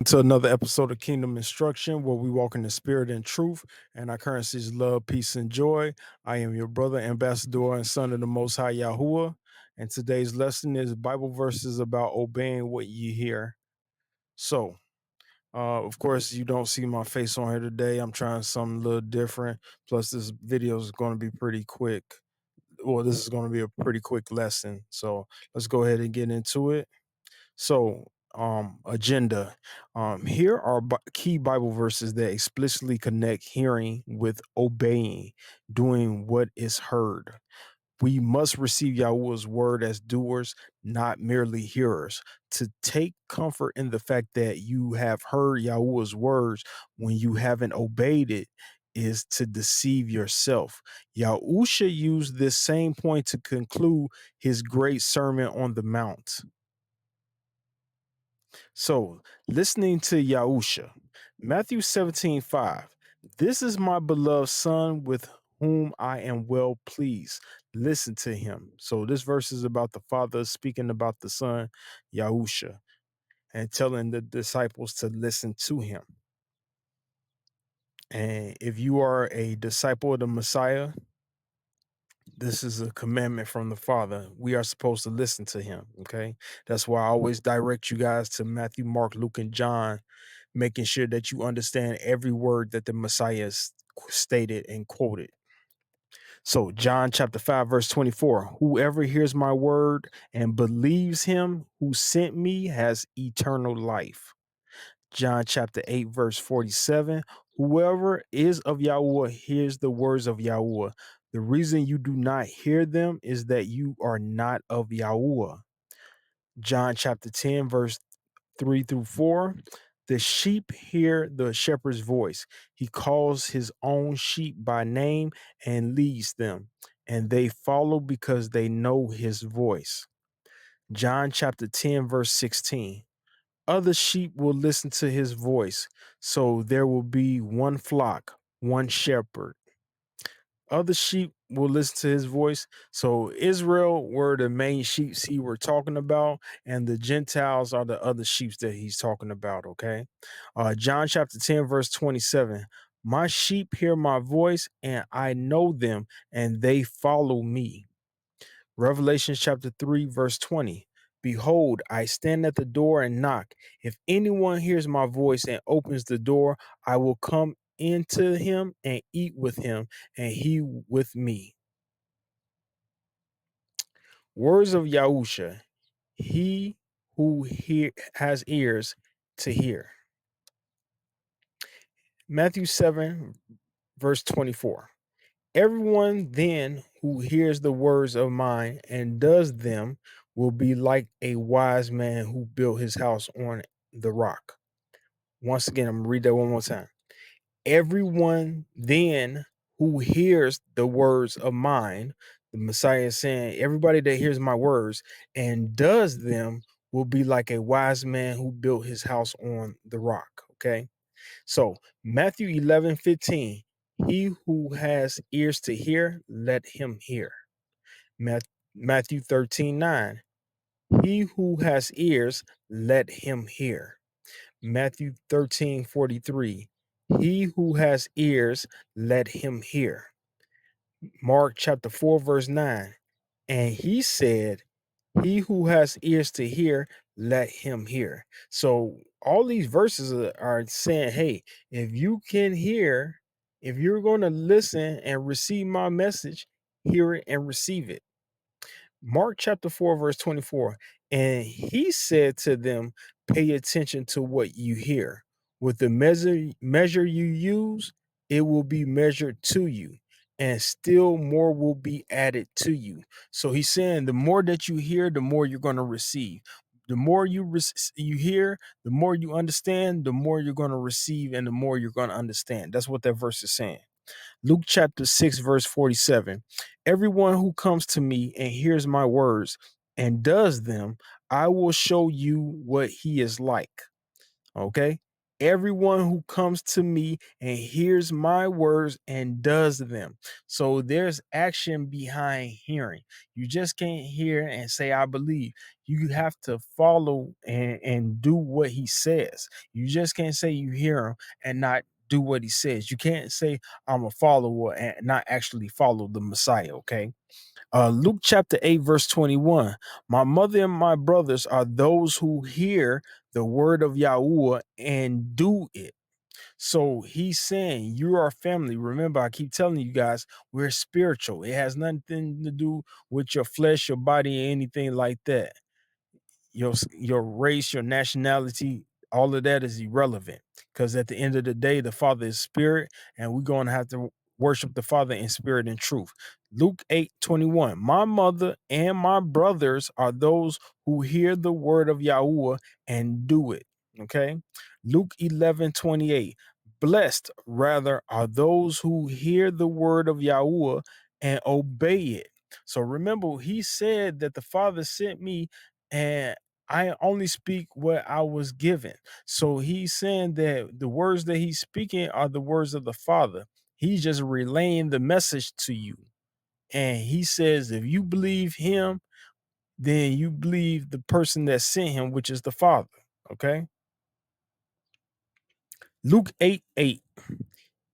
to another episode of Kingdom Instruction, where we walk in the spirit and truth, and our currency is love, peace, and joy. I am your brother, ambassador, and son of the Most High Yahuwah. And today's lesson is Bible verses about obeying what you hear. So, of course, you don't see my face on here today. I'm trying something a little different. Plus, this video is going to be pretty quick. Well, this is going to be a pretty quick lesson. So, let's go ahead and get into it. So, agenda. Here are key Bible verses that explicitly connect hearing with obeying, doing what is heard. We must receive Yahuwah's word as doers, not merely hearers. To take comfort in the fact that you have heard Yahuwah's words when you haven't obeyed it is to deceive yourself. Yahusha used this same point to conclude his great Sermon on the Mount. So, listening to Yahusha, Matthew 17:5. This is my beloved son with whom I am well pleased. Listen to him. So, this verse is about the Father speaking about the Son, Yahusha, and telling the disciples to listen to him. And if you are a disciple of the Messiah, this is a commandment from the Father. We are supposed to listen to him. Okay. That's why I always direct you guys to Matthew, Mark, Luke, and John, making sure that you understand every word that the Messiah stated and quoted. So, John chapter 5, verse 24, whoever hears my word and believes him who sent me has eternal life. John chapter 8, verse 47, whoever is of Yahuwah hears the words of Yahuwah. The reason you do not hear them is that you are not of Yahuwah. John chapter 10, verse 3 through 4, the sheep hear the shepherd's voice. He calls his own sheep by name and leads them, and they follow because they know his voice. John chapter 10, verse 16. Other sheep will listen to his voice, so there will be one flock, one shepherd. Other sheep will listen to his voice. So Israel were the main sheep he were talking about, and the Gentiles are the other sheep that he's talking about. Okay. John chapter 10, verse 27. My sheep hear my voice, and I know them, and they follow me. Revelation chapter 3, verse 20. Behold, I stand at the door and knock. If anyone hears my voice and opens the door, I will come into him and eat with him, and he with me. Words of Yahusha, he who has ears to hear. Matthew 7, verse 24. Everyone then who hears the words of mine and does them will be like a wise man who built his house on the rock. Once again, I'm going to read that one more time. Everyone then who hears the words of mine, the Messiah is saying, everybody that hears my words and does them will be like a wise man who built his house on the rock. Okay. So Matthew 11:15, he who has ears to hear, let him hear. Matthew 13:9, he who has ears, let him hear. Matthew 13:43, he who has ears, let him hear. Mark chapter 4, verse 9, and he said, he who has ears to hear, let him hear. So all these verses are saying, hey, if you can hear, if you're going to listen and receive my message, hear it and receive it. Mark chapter 4, verse 24. And he said to them, pay attention to what you hear. With the measure you use, it will be measured to you, and still more will be added to you. So he's saying the more that you hear, the more you're going to receive. The more you hear, the more you understand, the more you're going to receive, and the more you're going to understand. That's what that verse is saying. Luke chapter 6, verse 47. Everyone who comes to me and hears my words and does them, I will show you what he is like. Okay. everyone who comes to me and hears my words and does them. So there's action behind hearing. You just can't hear and say, I believe. You have to follow and do what he says. You just can't say you hear him and not do what he says. You can't say, I'm a follower and not actually follow the Messiah, okay? Luke chapter 8, verse 21. My mother and my brothers are those who hear the word of Yahuwah and do it. So he's saying you are family. Remember, I keep telling you guys, we're spiritual. It has nothing to do with your flesh, your body, or anything like that. Your race, your nationality, all of that is irrelevant, because at the end of the day, the Father is spirit, and we're going to have to worship the Father in spirit and truth. Luke 8:21. My mother and my brothers are those who hear the word of Yahuwah and do it. Okay. Luke 11:28. Blessed rather are those who hear the word of Yahuwah and obey it. So remember, he said that the Father sent me, and I only speak what I was given. So he's saying that the words that he's speaking are the words of the Father. He's just relaying the message to you. And he says, if you believe him, then you believe the person that sent him, which is the Father. Okay. Luke 8:8.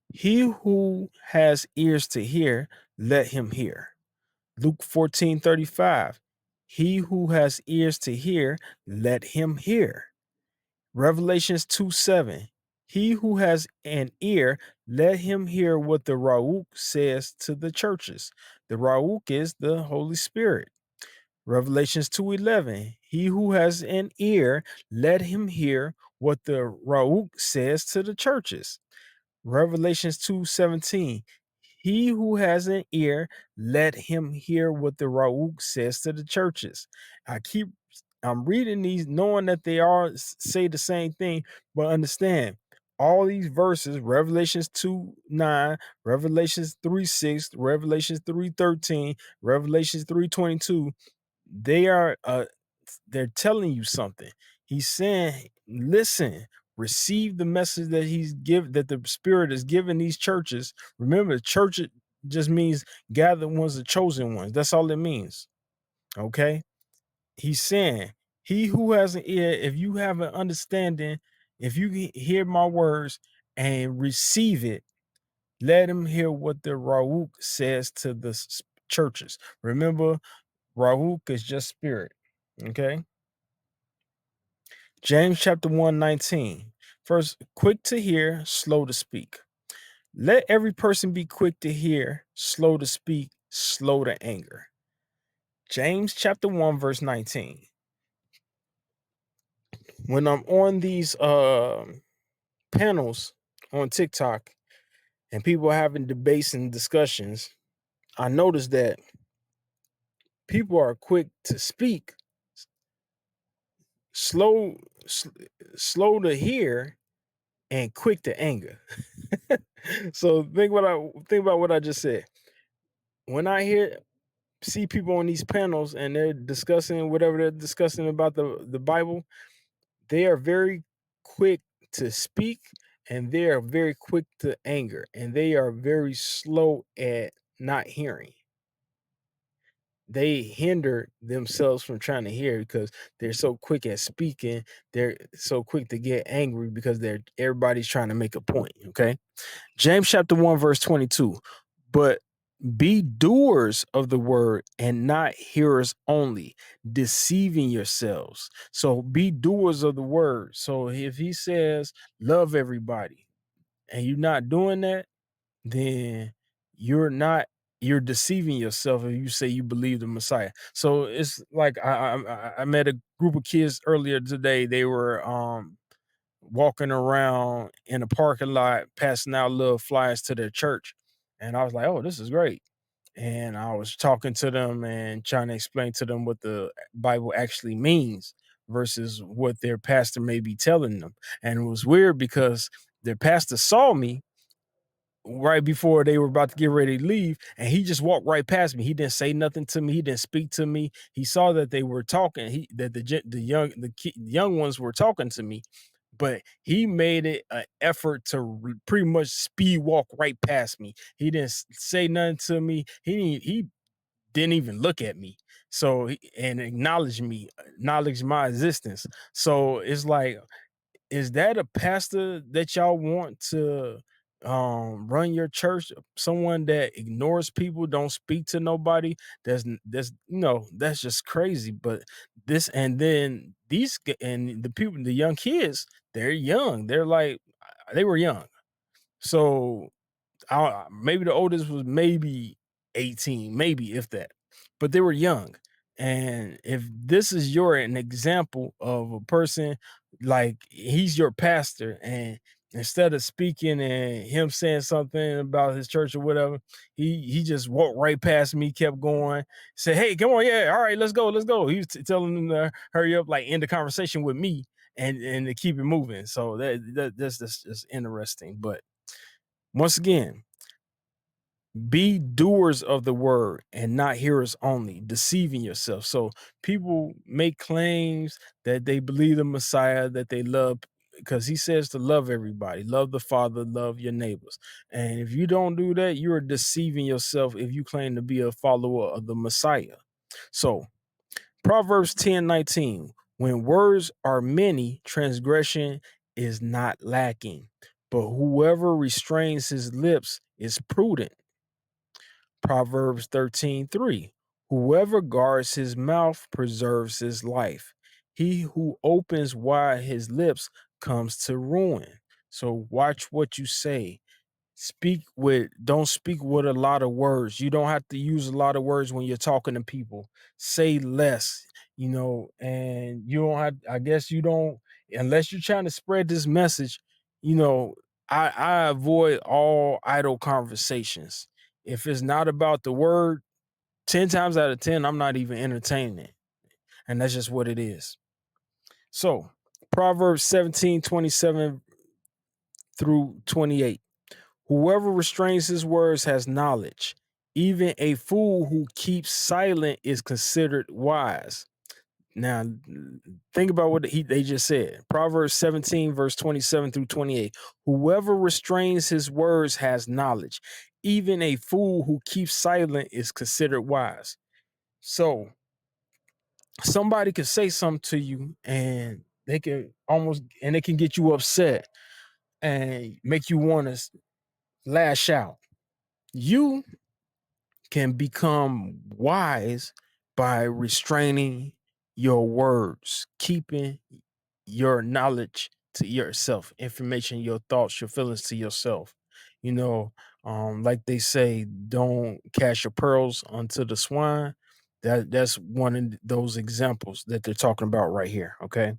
He who has ears to hear, let him hear. Luke 14:35. He who has ears to hear, let him hear. Revelations 2:7. He who has an ear, let him hear what the Ruach says to the churches. The Ruach is the Holy Spirit. Revelations 2:11. He who has an ear, let him hear what the Ruach says to the churches. Revelations 2:17. He who has an ear, let him hear what the Ruach says to the churches. I'm reading these knowing that they all say the same thing, but understand all these verses, Revelations 2:9, Revelations 3:6, Revelations 3:13, Revelations 3:22, they are they're telling you something. He's saying, listen, receive the message that that the Spirit is giving these churches. Remember, church just means gathered ones, the chosen ones. That's all it means. Okay. He's saying, he who has an ear, if you have an understanding, if you hear my words and receive it, let him hear what the Ruach says to the churches. Remember, Ruach is just spirit. Okay. James chapter 1:19. First, quick to hear, slow to speak. Let every person be quick to hear, slow to speak, slow to anger. James chapter 1, verse 19. When I'm on these panels on TikTok and people are having debates and discussions, I notice that people are quick to speak, slow slow to hear, and quick to anger. So think about what I just said. When I see people on these panels and they're discussing whatever they're discussing about the Bible, they are very quick to speak, and they are very quick to anger, and they are very slow at not hearing. They hinder themselves from trying to hear because they're so quick at speaking. They're so quick to get angry because everybody's trying to make a point. Okay. James chapter 1, verse 22. But be doers of the word and not hearers only, deceiving yourselves. So be doers of the word. So if he says love everybody and you're not doing that, then you're deceiving yourself if you say you believe the Messiah. So it's like I met a group of kids earlier today. They were walking around in a parking lot, passing out little flyers to their church. And I was like, oh, this is great. And I was talking to them and trying to explain to them what the Bible actually means versus what their pastor may be telling them. And it was weird because their pastor saw me right before they were about to get ready to leave, and he just walked right past me. He didn't say nothing to me. He didn't speak to me. He saw that they were talking. That the young ones were talking to me, but he made it an effort to pretty much speed walk right past me. He didn't say nothing to me. He didn't even look at me. So and acknowledge me, acknowledge my existence. So it's like, is that a pastor that y'all want to run your church? Someone that ignores people, don't speak to nobody? That's that's just crazy. But this, and then and the people, the young kids, they're young. They're like, they were young. So maybe the oldest was maybe 18, maybe if that, but they were young. And if this is an example of a person, like he's your pastor, and instead of speaking and him saying something about his church or whatever, he just walked right past me, kept going, said, "Hey, come on, yeah, all right, let's go, let's go." He was telling them to hurry up, like end the conversation with me, and to keep it moving. So that's just interesting. But once again, be doers of the word and not hearers only, deceiving yourself. So people make claims that they believe the Messiah, that they love, because he says to love everybody, love the Father, love your neighbors. And if you don't do that, you're deceiving yourself if you claim to be a follower of the Messiah. So Proverbs 10:19, when words are many, transgression is not lacking, but whoever restrains his lips is prudent. Proverbs 13:3, whoever guards his mouth preserves his life. He who opens wide his lips comes to ruin. So watch what you say. Don't speak with a lot of words. You don't have to use a lot of words when you're talking to people. Say less, and you don't have, I guess you don't, unless you're trying to spread this message, you know, I avoid all idle conversations. If it's not about the word, 10 times out of 10, I'm not even entertaining it. And that's just what it is. So Proverbs 17:27 through 28. Whoever restrains his words has knowledge. Even a fool who keeps silent is considered wise. Now, think about what they just said. Proverbs 17, verse 27 through 28. Whoever restrains his words has knowledge. Even a fool who keeps silent is considered wise. So, somebody could say something to you and they can get you upset and make you want to lash out. You can become wise by restraining your words, keeping your knowledge to yourself, information, your thoughts, your feelings to yourself. You know, like they say, don't cast your pearls onto the swine. That's one of those examples that they're talking about right here. Okay.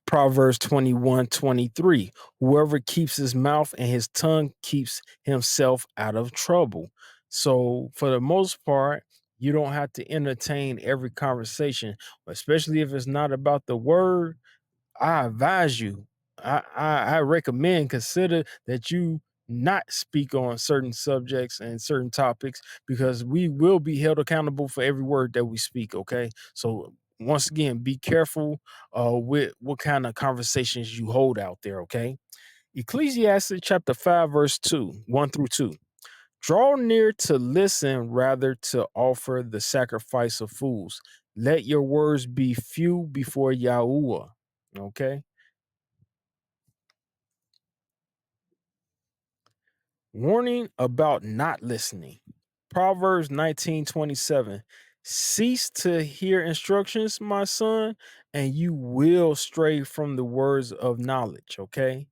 Proverbs 21:23. Whoever keeps his mouth and his tongue keeps himself out of trouble. So, for the most part, you don't have to entertain every conversation, especially if it's not about the word. I advise you, I recommend, consider that you not speak on certain subjects and certain topics, because we will be held accountable for every word that we speak. Okay. So once again, be careful with what kind of conversations you hold out there. Okay. Ecclesiastes chapter 5, verse 1 through 2. Draw near to listen rather to offer the sacrifice of fools. Let your words be few before Yahuwah. Okay. Warning about not listening. Proverbs 19:27. Cease to hear instructions, my son, and you will stray from the words of knowledge. Okay.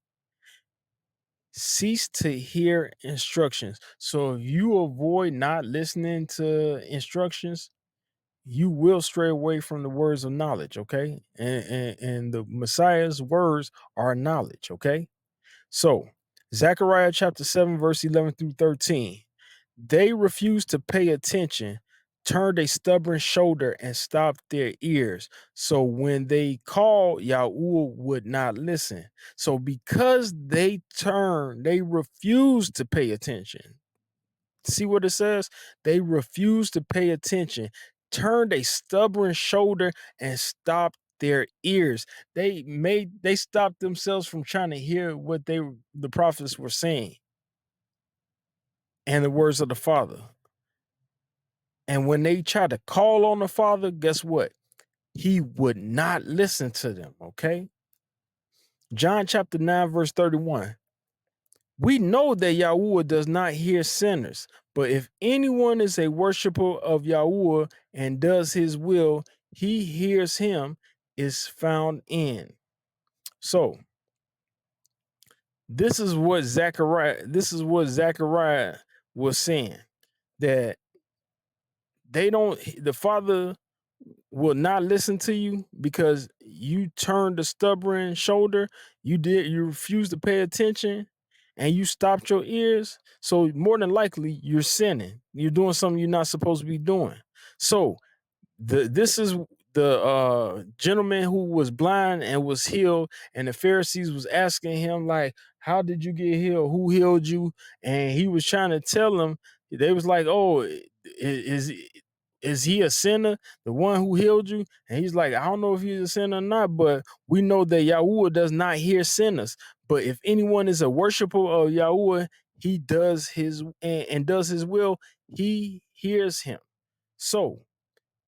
Cease to hear instructions. So if you avoid not listening to instructions, you will stray away from the words of knowledge. Okay. And the Messiah's words are knowledge. Okay. So, Zechariah chapter 7, verse 11 through 13. They refused to pay attention, turned a stubborn shoulder, and stopped their ears. So, when they called, Yahuwah would not listen. So, because they refused to pay attention. See what it says? They refused to pay attention, turned a stubborn shoulder, and stopped their ears. They stopped themselves from trying to hear what the prophets were saying and the words of the Father. And when they tried to call on the Father, guess what? He would not listen to them, okay? John chapter 9, verse 31. We know that Yahuwah does not hear sinners, but if anyone is a worshiper of Yahuwah and does his will, he hears him, is found in. So this is what Zechariah was saying, that the Father will not listen to you because you turned a stubborn shoulder. You refused to pay attention and you stopped your ears. So more than likely you're sinning. You're doing something you're not supposed to be doing. So this is the gentleman who was blind and was healed, and the Pharisees was asking him, like, how did you get healed? Who healed you? And he was trying to tell them. They was like, oh, is he a sinner, the one who healed you? And he's like, I don't know if he's a sinner or not, but we know that Yahuwah does not hear sinners. But if anyone is a worshiper of Yahuwah, he does his and does his will, he hears him. So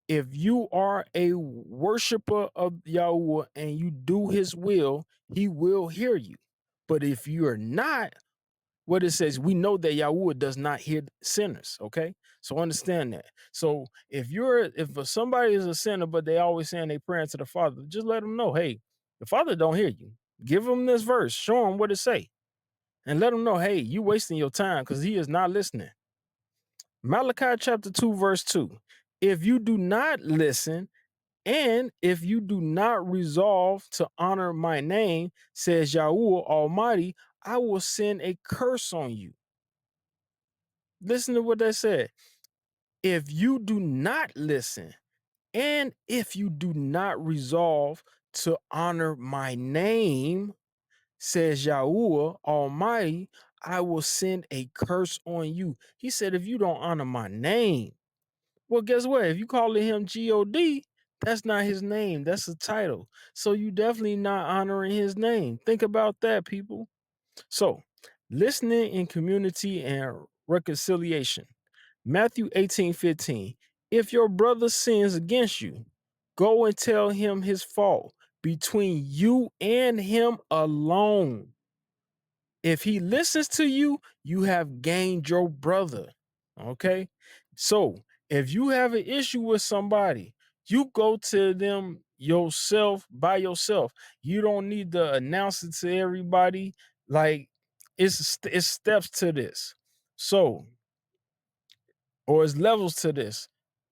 if you are a worshiper of Yahuwah and you do his will, he will hear you. But if you're not, what it says, we know that Yahuwah does not hear sinners. Okay. So understand that. So if somebody is a sinner, but they always saying they praying to the Father, just let them know, hey, the Father don't hear you. Give them this verse, show them what it say, and let them know, hey, you wasting your time because he is not listening. Malachi chapter 2, verse 2. If you do not listen, and if you do not resolve to honor my name, says Yahuwah Almighty, I will send a curse on you. Listen to what that said. If you do not listen, and if you do not resolve to honor my name, says Yahuwah Almighty, I will send a curse on you. He said, if you don't honor my name, well, guess what? If you calling him God, that's not his name. That's a title. So you definitely not honoring his name. Think about that, people. So listening in community and reconciliation. Matthew 18:15. If your brother sins against you, go and tell him his fault between you and him alone. If he listens to you, you have gained your brother. Okay. So if you have an issue with somebody, you go to them yourself by yourself. You don't need to announce it to everybody. Like it's steps to this. So, or it's levels to this.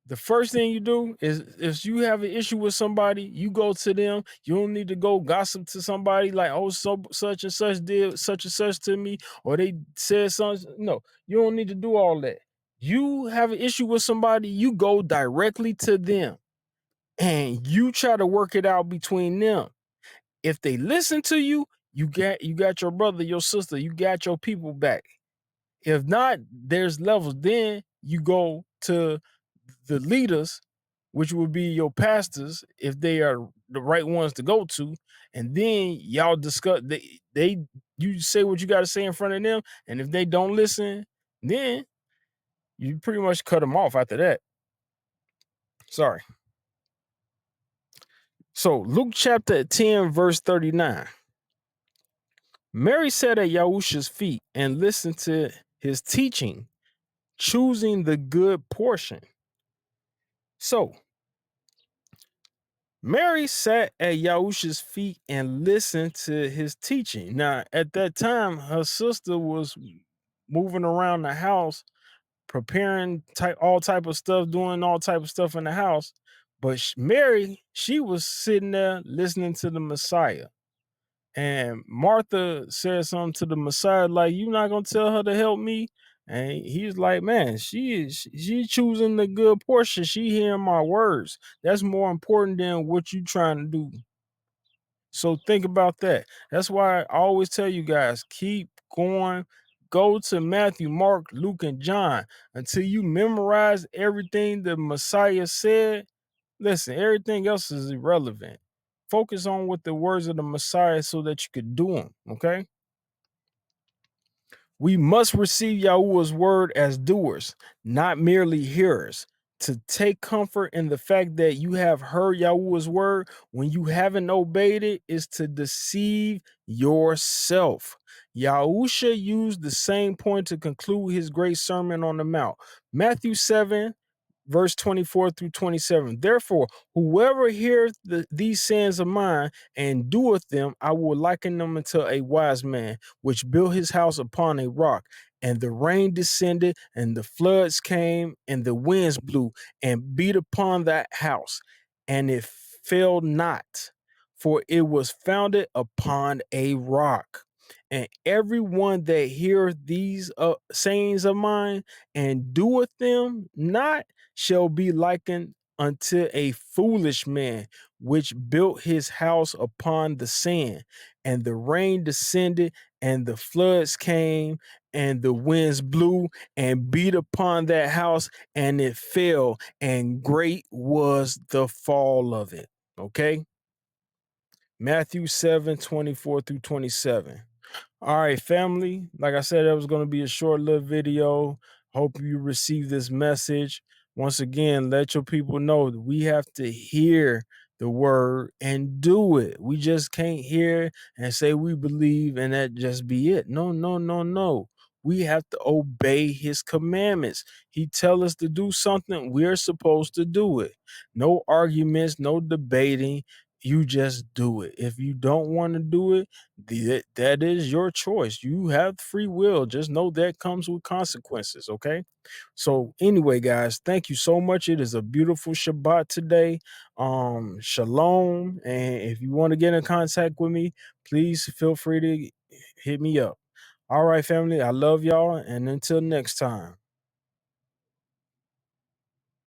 The first thing you do is if you have an issue with somebody, you go to them. You don't need to go gossip to somebody like, oh, so such and such did such and such to me, or they said something. No, you don't need to do all that. You have an issue with somebody, you go directly to them and you try to work it out between them. If they listen to you, you got your brother, your sister, you got your people back. If not, there's levels. Then you go to the leaders, which would be your pastors, if they are the right ones to go to, and then y'all discuss. You say what you got to say in front of them, and if they don't listen, then you pretty much cut them off after that. Sorry. So Luke chapter 10, verse 39. Mary sat at Yahushua's feet and listened to his teaching, choosing the good portion. So Mary sat at Yahushua's feet and listened to his teaching. Now, at that time, her sister was moving around the house, preparing all type of stuff, doing all type of stuff in the house. But Mary, she was sitting there listening to the Messiah. And Martha said something to the Messiah, like, you not going to tell her to help me? And he's like, man, she choosing the good portion. She hearing my words. That's more important than what you trying to do. So think about that. That's why I always tell you guys, keep going. Go to Matthew, Mark, Luke, and John until you memorize everything the Messiah said. Listen, everything else is irrelevant. Focus on what the words of the Messiah so that you could do them. Okay. We must receive Yahuwah's word as doers, not merely hearers. To take comfort in the fact that you have heard Yahuwah's word when you haven't obeyed it is to deceive yourself. Yahusha used the same point to conclude his great sermon on the Mount. Matthew 7 verse 24 through 27. Therefore, whoever hears these sayings of mine and doeth them, I will liken them unto a wise man, which built his house upon a rock. And the rain descended, and the floods came, and the winds blew and beat upon that house, and it fell not, for it was founded upon a rock. And everyone that heareth these sayings of mine and doeth them not shall be likened unto a foolish man which built his house upon the sand, and the rain descended, and the floods came, and the winds blew and beat upon that house, and it fell, and great was the fall of it. Okay. Matthew 7:24 through 27. All right, family. Like I said, that was going to be a short little video. Hope you receive this message. Once again, let your people know that we have to hear the word and do it. We just can't hear and say we believe and that just be it. No, no, no, no. We have to obey his commandments. He tell us to do something, we're supposed to do it. No arguments, no debating. You just do it. If you don't want to do it, that is your choice. You have free will. Just know that comes with consequences. Okay. So anyway, guys, thank you so much. It is a beautiful Shabbat today. Shalom. And if you want to get in contact with me, please feel free to hit me up. All right, family. I love y'all. And until next time.